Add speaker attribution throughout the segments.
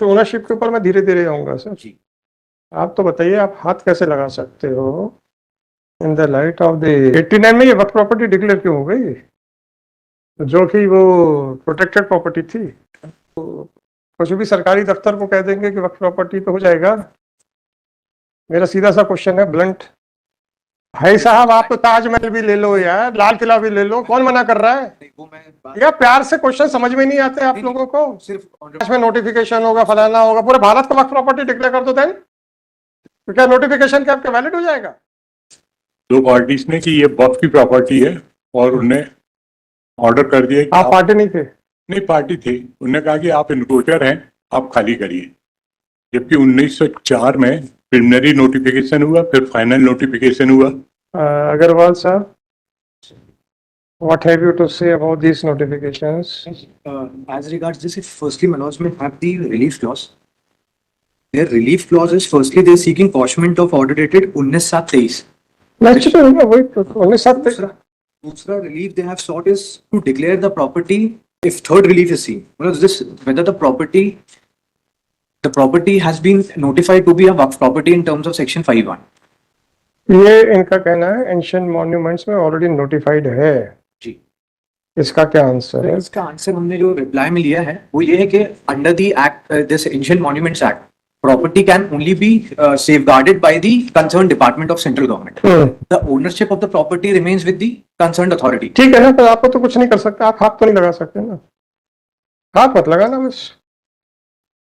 Speaker 1: Ownership के ऊपर मैं धीरे धीरे आऊंगा सर
Speaker 2: जी।
Speaker 1: आप तो बताइए आप हाथ कैसे लगा सकते हो in the light of the 89 में ये वक्त प्रॉपर्टी डिक्लेयर क्यों हो गई जो कि वो प्रोटेक्टेड प्रॉपर्टी थी तो कुछ भी सरकारी दफ्तर को कह देंगे कि वक्त प्रॉपर्टी तो हो जाएगा। मेरा सीधा सा क्वेश्चन है ब्लंट भाई साहब आप तो ताजमहल भी ले लो यार लाल किला भी ले लो कौन मना कर रहा है
Speaker 2: वो मैं
Speaker 1: यार प्यार से क्वेश्चन समझ में नहीं आते आप लोगों को
Speaker 2: सिर्फ
Speaker 1: इसमें नोटिफिकेशन होगा फलाना होगा पूरे भारत को वक्त प्रॉपर्टी डिक्लेयर कर दो देन तो क्या नोटिफिकेशन क्या आपका वैलिड हो जाएगा।
Speaker 3: दो पार्टीज ने कि ये वक्फ की प्रॉपर्टी है और उन्हें ऑर्डर कर दिया कि
Speaker 1: आप पार्टी नहीं थे
Speaker 3: नहीं पार्टी थी उन्होंने कहा कि आप इनक्रोचर हैं आप खाली करिए जबकि 1904 में प्रिलिमिनरी नोटिफिकेशन हुआ फिर फाइनल नोटिफिकेशन हुआ।
Speaker 1: अग्रवाल साहब what have you to say about these notifications?
Speaker 2: As regards this, if firstly Manoj may have the relief clause. Their relief clause is firstly they're seeking quashment of order dated 19/7/23.
Speaker 1: Natural है वही तो 19/7
Speaker 2: दूसरा relief they have sought is to declare the property if third relief is seen. Because this whether the property has been notified to be a waqf property in terms of section 5(1).
Speaker 1: ये इनका कहना है ancient monuments में already notified है
Speaker 2: जी।
Speaker 1: इसका क्या answer है?
Speaker 2: इसका आंसर हमने जो रिप्लाई में लिया है वो ये है कि under the act this ancient monuments act property can only be safeguarded by the concerned department of central government. The ownership of the property remains with the concerned authority.
Speaker 1: ठीक है ना तो आपको तो कुछ नहीं कर सकते आप हाथ तो नहीं लगा सकते ना हाथ मत लगाना बस।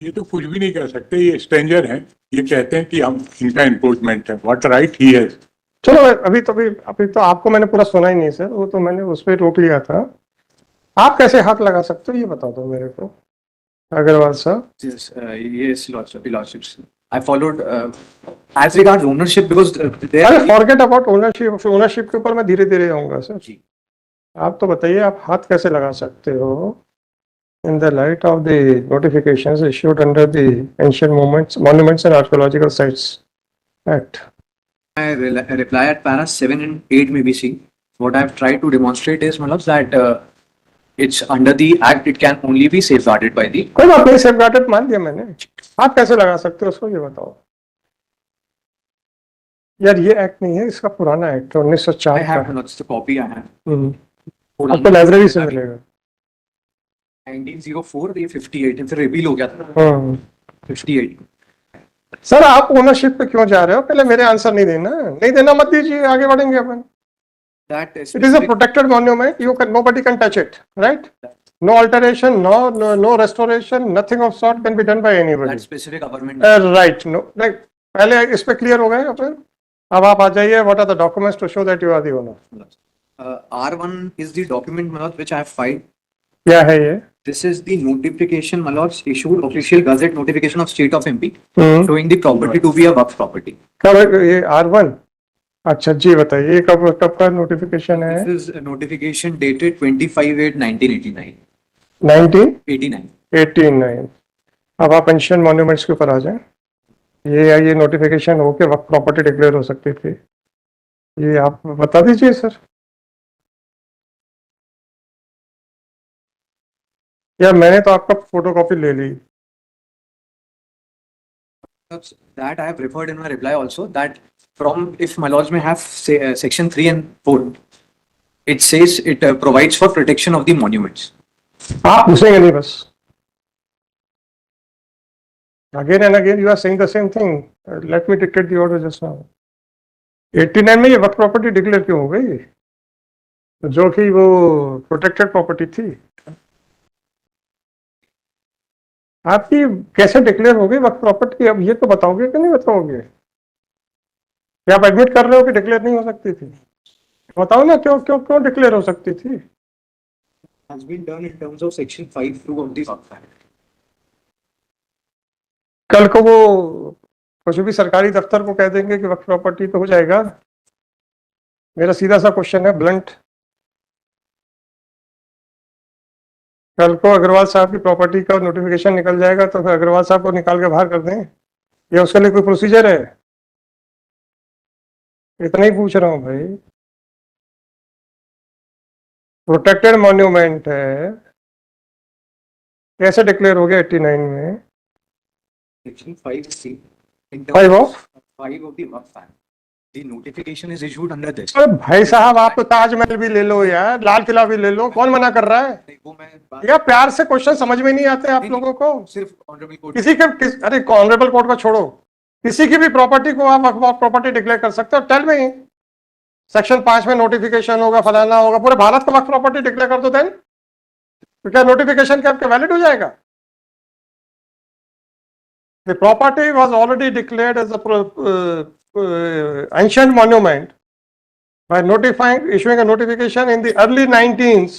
Speaker 3: ये तो कुछ भी नहीं कर सकते ये स्ट्रेंजर हैं ये कहते हैं कि हम इनका एनक्रोचमेंट है व्हाट राइट ही है।
Speaker 1: चलो अभी तो आपको मैंने पूरा सुना ही नहीं सर वो तो मैंने उस पर रोक लिया था आप कैसे हाथ लगा सकते हो ये बता दो मेरे को अग्रवाल साहब।
Speaker 2: Yes, lordships. I followed as regards ownership because
Speaker 1: अरे फॉरगेट अबाउट ओनरशिप के ऊपर मैं धीरे धीरे आऊंगा सर
Speaker 2: जी।
Speaker 1: आप तो बताइए आप हाथ कैसे लगा सकते हो in the light of the notifications issued under the ancient monuments and archaeological sites act.
Speaker 2: I reply at para 7 and 8 may be seen. What I have tried to demonstrate is Manoj, that it's under the act it can only be safeguarded by the
Speaker 1: कोई बात नहीं safeguarded मान दिया मैंने आप कैसे लगा सकते हो उसको ये बताओ यार ये एक्ट नहीं है इसका पुराना act 1904
Speaker 2: I have not the copy I have.
Speaker 1: आपको लाइब्रेरी से मिलेगा
Speaker 2: 1904 ये 58 फिर रिवील हो गया था 58।
Speaker 1: सर आप ओनरशिप पे क्यों जा रहे हो पहले मेरे आंसर नहीं देना मत दीजिए आगे बढ़ेंगे अपन।
Speaker 2: That
Speaker 1: It is a protected monument. Nobody can touch it, right? No alteration, no restoration, nothing of sort can be done by anybody.
Speaker 2: that specific government.
Speaker 1: Right. No. Like पहले इस पे क्लियर हो गए अपन अब आप आ जाइए what are the documents to show that you are the owner?
Speaker 2: R1 is the document Manoj which I have filed.
Speaker 1: क्या है ये?
Speaker 2: This is the notification Manoj issued official gazette notification of state of MP showing the property to be a waqf property.
Speaker 1: कब ये R1? अच्छा जी बताइए कब का notification है?
Speaker 2: This is a notification dated 25/8/1989.
Speaker 1: 1989। अब आप एंशिएंट मॉन्यूमेंट्स के ऊपर आ जाएं ये नोटिफिकेशन हो के वक्त प्रॉपर्टी डिक्लेयर हो सकती थी ये आप बता दीजिए सर या मैंने तो आपका फोटोकॉपी ले ली।
Speaker 2: That I have referred in my reply also that from if my lords may have say, section 3 and 4 it says it provides for protection of the monuments.
Speaker 1: आप पूछेंगे नहीं बस again and again you are saying the same thing. Let me dictate the order just now. 89 में ये वक्त property declare क्यों हो गई जो कि वो प्रोटेक्टेड प्रॉपर्टी थी आपकी कैसे डिक्लेयर हो गई वक्त प्रॉपर्टी अब ये तो बताओगे कि नहीं बताओगे क्या आप एडमिट कर रहे हो कि डिक्लेयर नहीं हो सकती थी बताओ ना क्यों डिक्लेयर हो सकती थी।
Speaker 2: Has been done in terms of section 5(2) of the Waqf Act.
Speaker 1: कल को वो कुछ भी सरकारी दफ्तर को कह देंगे कि वक्त प्रॉपर्टी तो हो जाएगा। मेरा सीधा सा क्वेश्चन है ब्लंट कल को अग्रवाल साहब की प्रॉपर्टी का नोटिफिकेशन निकल जाएगा तो फिर अग्रवाल साहब को निकाल के बाहर कर दें या उसके लिए कोई प्रोसीजर है इतना ही पूछ रहा हूँ भाई। प्रोटेक्टेड मॉन्यूमेंट है कैसे डिक्लेयर हो गया 89 में
Speaker 2: Section 5C. In terms
Speaker 1: Five of?
Speaker 2: 5 of the Waqf Act. The notification is issued under this.
Speaker 1: अरे भाई साहब, आप तो ताजमहल भी ले लो यार, लाल किला भी ले लो, कौन मना कर रहा है?
Speaker 2: नहीं, वो मैं
Speaker 1: या प्यार से क्वेश्चन समझ में नहीं आते आप लोगों को?
Speaker 2: सिर्फ ऑनरेबल कोर्ट
Speaker 1: किसी के अरे ऑनरेबल कोर्ट को छोड़ो, किसी की भी प्रॉपर्टी को आप वक्फ प्रॉपर्टी डिक्लेयर कर सकते हो। टेल मी, सेक्शन 5 में नोटिफिकेशन होगा, फलाना होगा, पूरे भारत को वक्फ प्रॉपर्टी डिक्लेयर कर दो, देन तो क्या नोटिफिकेशन क्या आपके वैलिड हो जाएगा? The property was already declared as ancient monument by issuing a notification in the early 19s,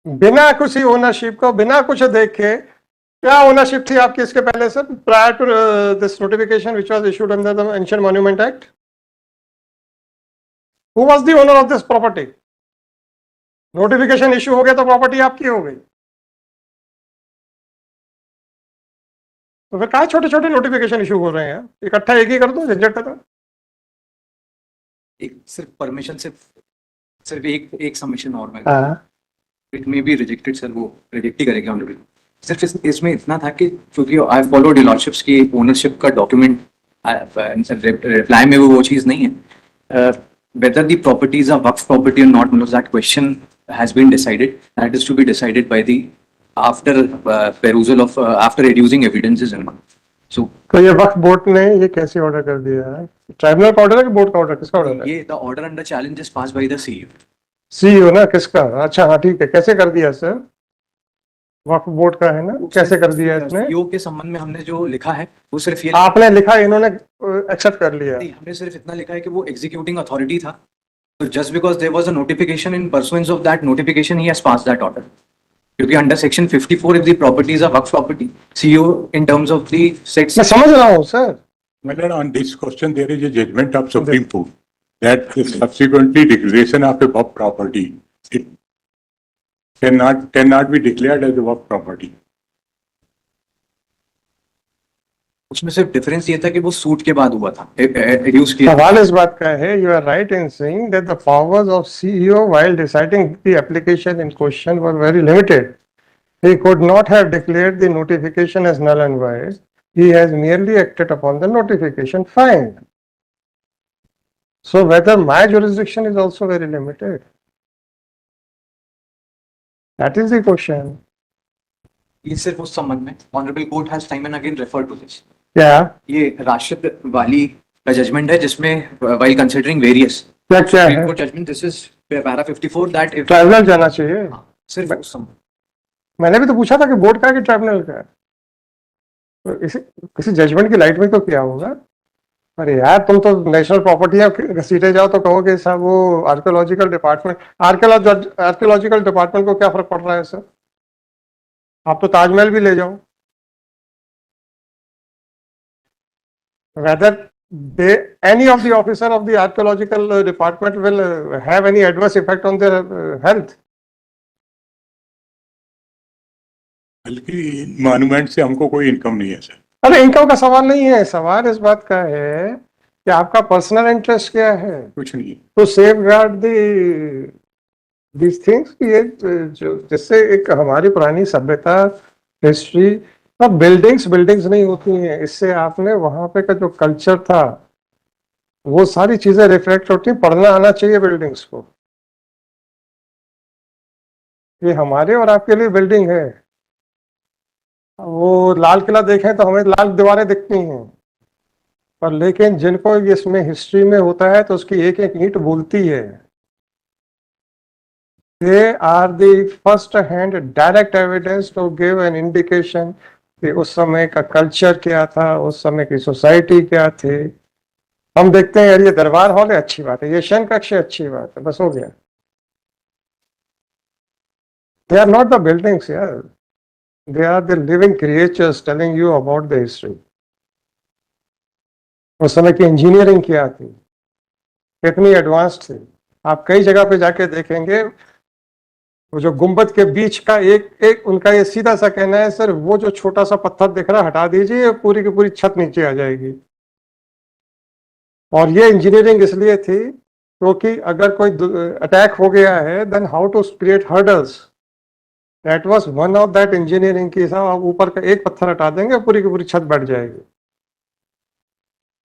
Speaker 1: बिना किसी ओनरशिप को, बिना कुछ देखे। क्या ओनरशिप थी आपकी इसके पहले से, prior to this notification which was issued under the ancient monument act? Who was the owner of this property? Notification issue हो गया तो प्रॉपर्टी आपकी हो गई। तो फिर क्या छोटे छोटे नोटिफिकेशन इशू हो रहे हैं? इकट्ठा एक ही कर दो, झंझट खत्म।
Speaker 2: एक सिर्फ परमिशन सिर्फ एक सबमिशन और मैं
Speaker 1: हाँ,
Speaker 2: it may be rejected sir, वो रिजेक्ट ही करेगा ऑनरेबल। सिर्फ इसमें इतना था कि क्योंकि आई फॉलोड लॉर्डशिप्स की ओनरशिप का डॉक्यूमेंट, रिप्लाई में वो चीज़ नहीं है। whether the properties are waqf property or not, that question has been decided. That is to be decided by the after perusal of after reducing evidences and all. So
Speaker 1: तो ये वक्फ board ने ये कैसे order कर दिया है? Tribunal का order है कि बोर्ड का ऑर्डर? किसका ऑर्डर है?
Speaker 2: ये the order under challenge is passed by the CEO.
Speaker 1: CEO ना, किसका? अच्छा हाँ ठीक है, कैसे कर दिया सर? वक्फ बोर्ड का है ना, कैसे कर दिया इसने?
Speaker 2: CEO के संबंध में हमने जो लिखा है वो सिर्फ ये
Speaker 1: आपने लिखा, इन्होंने एक्सेप्ट कर लिया?
Speaker 2: नहीं, हमने सिर्फ इतना लिखा है कि वो एग्जीक्यूटिंग अथॉरिटी था, तो just because there was a notification in pursuance of that notification he has passed that order. क्योंकि under section 54 if the properties are वक्फ प्रॉपर्टी, CEO in terms of the section.
Speaker 1: मैं समझ रहा हूँ sir.
Speaker 3: Whether on this question there is a judgment of Supreme Court that subsequently declaration of a waqf property, it cannot be declared as a waqf property.
Speaker 2: उसमें सिर्फ difference ये था कि वो सूट के बाद हुआ था, रिड्यूस किया।
Speaker 1: सवाल इस बात का है, you are right in saying that the powers of CEO while deciding the application in question were very limited. He could not have declared the notification as null and void. He has merely acted upon the notification. Fine. So whether my jurisdiction is also very limited? That is the question.
Speaker 2: ये सिर्फ उस संबंध में honourable court has time and again referred to this.
Speaker 1: क्या
Speaker 2: ये राशिद वाली का judgement है जिसमें व्हाइल कंसीडरिंग वेरियस
Speaker 1: क्या क्या है?
Speaker 2: Judgement, this is para 54 that if
Speaker 1: tribunal जाना चाहिए।
Speaker 2: सिर्फ उस संबंध।
Speaker 1: मैंने भी तो पूछा था कि बोर्ड का है कि ट्राइब्यूनल का है, तो किसी जजमेंट की लाइट में तो क्या होगा? अरे यार, तुम तो नेशनल प्रॉपर्टी घसीटे जाओ तो कहोगे साहब वो आर्कियोलॉजिकल डिपार्टमेंट। आर्कियोलॉजिकल डिपार्टमेंट को क्या फर्क पड़ रहा है सर? आप तो ताजमहल भी ले जाओ। whether any of the officer of the archaeological department will have any adverse effect on their health.
Speaker 3: बल्कि मॉन्यूमेंट से हमको कोई इनकम नहीं है सर।
Speaker 1: अरे इनकम का सवाल नहीं है, सवाल इस बात का है कि आपका पर्सनल इंटरेस्ट क्या है
Speaker 3: कुछ नहीं।
Speaker 1: तो सेफगार्ड दीज थिंग्स कि ये जो जिससे एक हमारी पुरानी सभ्यता, हिस्ट्री, अब बिल्डिंग्स नहीं होती हैं, इससे आपने वहां पे का जो कल्चर था वो सारी चीजें रिफ्लेक्ट होती हैं। पढ़ना आना चाहिए बिल्डिंग्स को। ये हमारे और आपके लिए बिल्डिंग है। वो लाल किला देखें तो हमें लाल दीवारें दिखती हैं, पर लेकिन जिनको इसमें हिस्ट्री में होता है तो उसकी एक एक ईंट बोलती है। They are the first hand direct evidence to give an indication कि उस समय का कल्चर क्या था, उस समय की सोसाइटी क्या थे। हम देखते हैं यार ये दरबार हॉल है, अच्छी बात है, ये शयन कक्ष है, अच्छी बात है, बस हो गया। They are not the buildings यार, they are the living creatures telling you about the history. उस समय की इंजीनियरिंग क्या थी, कितनी एडवांस थी। आप कई जगह पे जाके देखेंगे वो जो गुंबद के बीच का एक उनका ये सीधा सा कहना है, सर वो जो छोटा सा पत्थर दिख रहा हटा दीजिए, पूरी की पूरी छत नीचे आ जाएगी। और ये इंजीनियरिंग इसलिए थी क्योंकि अगर कोई अटैक हो गया है then how to create hurdles that was one of that engineering की साहब, आप ऊपर का एक पत्थर हटा देंगे पूरी की पूरी छत बैठ जाएगी।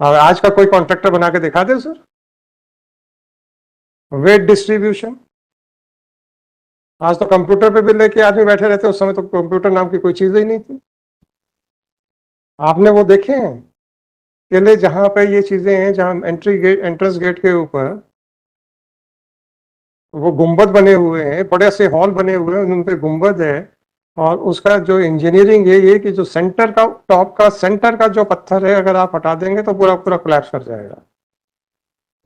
Speaker 1: और आज का कोई कॉन्ट्रैक्टर बना के दिखा दे सर। वेट डिस्ट्रीब्यूशन, आज तो कंप्यूटर पे भी लेके आदमी बैठे रहते, उस समय तो कंप्यूटर नाम की कोई चीज ही नहीं थी। आपने वो देखे हैं केले जहां पे ये चीजें हैं, जहां एंट्री गेट, एंट्रेंस गेट के ऊपर वो गुंबद बने हुए हैं, बड़े से हॉल बने हुए हैं, उन पे गुंबद है, और उसका जो इंजीनियरिंग है ये कि जो सेंटर का, टॉप का सेंटर का जो पत्थर है अगर आप हटा देंगे तो पूरा पूरा कोलैप्स कर जाएगा।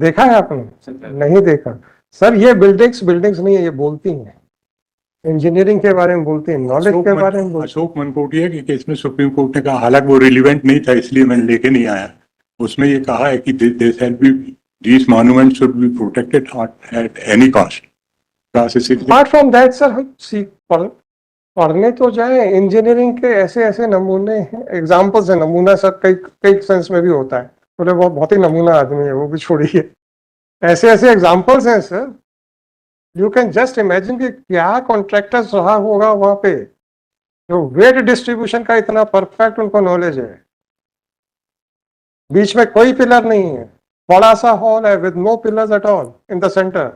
Speaker 1: देखा है आपने? नहीं देखा सर। ये बिल्डिंग्स नहीं है, ये बोलती हैं, इंजीनियरिंग के बारे में बोलती हैं, नॉलेज के बारे में बोलती
Speaker 3: अशोक मनकोटिया के केस में सुप्रीम कोर्ट ने कहा, हालांकि वो रिलीवेंट नहीं था इसलिए मैंने लेके नहीं आया, उसमें ये कहा है कि these monuments should be protected at any cost.
Speaker 1: Apart from that sir, हम पढ़ने तो जाए, इंजीनियरिंग के ऐसे ऐसे नमूने हैं, एग्जाम्पल्स है। नमूना सर कई कई सेंस में भी होता है, बोले वो बहुत ही नमूना आदमी है, वो भी छोड़िए। ऐसे ऐसे एग्जाम्पल्स हैं sir, you can just imagine कि क्या कॉन्ट्रैक्टर्स रहा होगा वहां पे, जो वेट डिस्ट्रीब्यूशन का इतना परफेक्ट उनको नॉलेज है। बीच में कोई पिलर नहीं है, बड़ा सा हॉल है with no pillars at all in the centre.